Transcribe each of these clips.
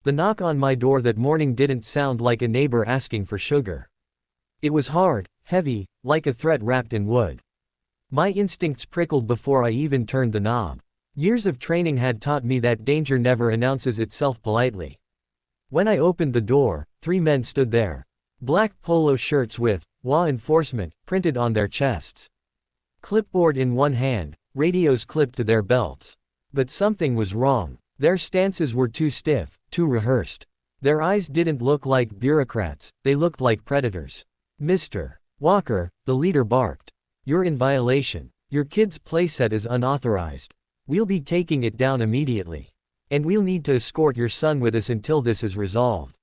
The knock on my door that morning didn't sound like a neighbor asking for sugar. It was hard, heavy, like a threat wrapped in wood. My instincts prickled before I even turned the knob. Years of training had taught me that danger never announces itself politely. When I opened the door, 3 men stood there. Black polo shirts with "HOA enforcement" printed on their chests. Clipboard in one hand, radios clipped to their belts. But something was wrong. Their stances were too stiff, too rehearsed. Their eyes didn't look like bureaucrats, they looked like predators. "Mr. Walker," the leader barked. "You're in violation. Your kid's playset is unauthorized. We'll be taking it down immediately. And we'll need to escort your son with us until this is resolved."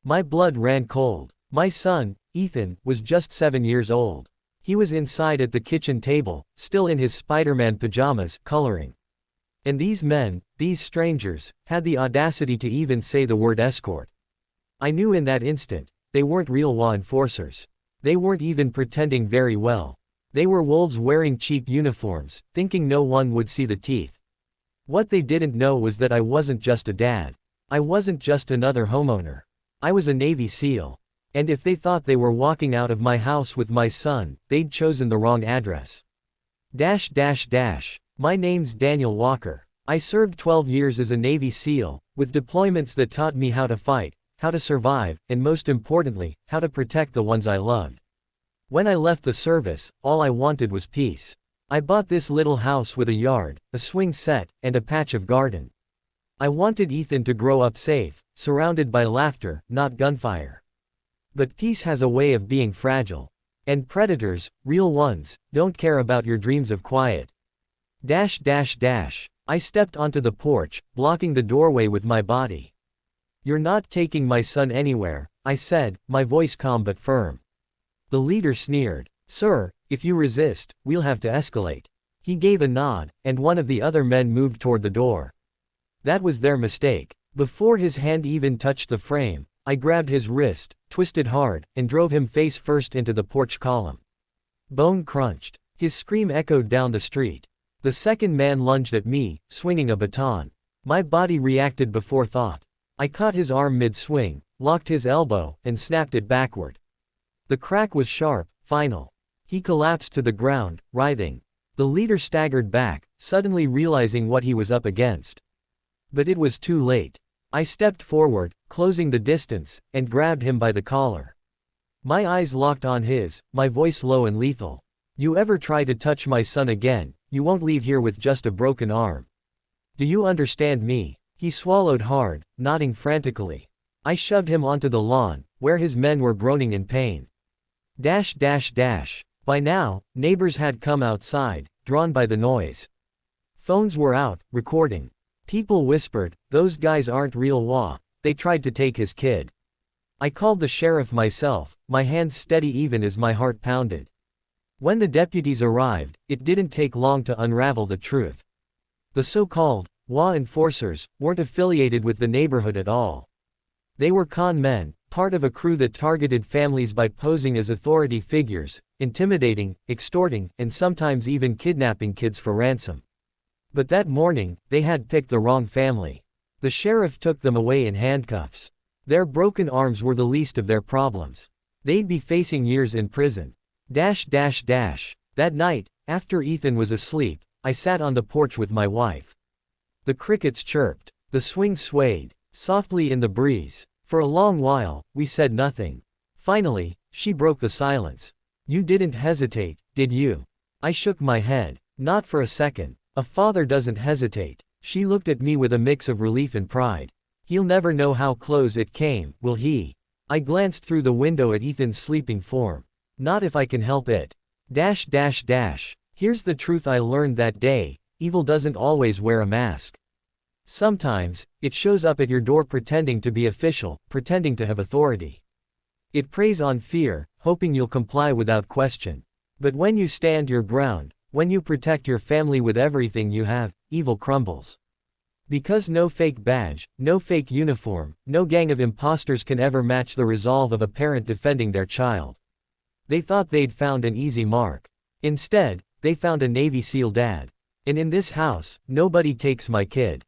My blood ran cold. My son, Ethan, was just 7 years old. He was inside at the kitchen table, still in his Spider-Man pajamas, coloring. And these men, these strangers, had the audacity to even say the word escort. I knew in that instant, they weren't real law enforcers. They weren't even pretending very well. They were wolves wearing cheap uniforms, thinking no one would see the teeth. What they didn't know was that I wasn't just a dad. I wasn't just another homeowner. I was a Navy SEAL. And if they thought they were walking out of my house with my son, they'd chosen the wrong address. My name's Daniel Walker. I served 12 years as a Navy SEAL, with deployments that taught me how to fight, how to survive, and most importantly, how to protect the ones I loved. When I left the service, all I wanted was peace. I bought this little house with a yard, a swing set, and a patch of garden. I wanted Ethan to grow up safe, surrounded by laughter, not gunfire. But peace has a way of being fragile. And predators, real ones, don't care about your dreams of quiet. I stepped onto the porch, blocking the doorway with my body. "You're not taking my son anywhere," I said, my voice calm but firm. The leader sneered. "Sir, if you resist, we'll have to escalate." He gave a nod, and one of the other men moved toward the door. That was their mistake. Before his hand even touched the frame, I grabbed his wrist, twisted hard, and drove him face first into the porch column. Bone crunched. His scream echoed down the street. The second man lunged at me, swinging a baton. My body reacted before thought. I caught his arm mid-swing, locked his elbow, and snapped it backward. The crack was sharp, final. He collapsed to the ground, writhing. The leader staggered back, suddenly realizing what he was up against. But it was too late. I stepped forward, closing the distance, and grabbed him by the collar. My eyes locked on his, my voice low and lethal. "You ever try to touch my son again, you won't leave here with just a broken arm. Do you understand me?" He swallowed hard, nodding frantically. I shoved him onto the lawn, where his men were groaning in pain. By now, neighbors had come outside, drawn by the noise. Phones were out, recording. People whispered, "Those guys aren't real law, they tried to take his kid." I called the sheriff myself, my hands steady even as my heart pounded. When the deputies arrived, it didn't take long to unravel the truth. The so-called law enforcers weren't affiliated with the neighborhood at all. They were con men, part of a crew that targeted families by posing as authority figures, intimidating, extorting, and sometimes even kidnapping kids for ransom. But that morning, they had picked the wrong family. The sheriff took them away in handcuffs. Their broken arms were the least of their problems. They'd be facing years in prison. That night, after Ethan was asleep, I sat on the porch with my wife. The crickets chirped. The swing swayed, softly in the breeze. For a long while, we said nothing. Finally, she broke the silence. "You didn't hesitate, did you?" I shook my head. "Not for a second. A father doesn't hesitate." She looked at me with a mix of relief and pride. "He'll never know how close it came, will he?" I glanced through the window at Ethan's sleeping form. "Not if I can help it." Here's the truth I learned that day: evil doesn't always wear a mask. Sometimes, it shows up at your door pretending to be official, pretending to have authority. It preys on fear, hoping you'll comply without question. But when you stand your ground, when you protect your family with everything you have, evil crumbles. Because no fake badge, no fake uniform, no gang of imposters can ever match the resolve of a parent defending their child. They thought they'd found an easy mark. Instead, they found a Navy SEAL dad. And in this house, nobody takes my kid.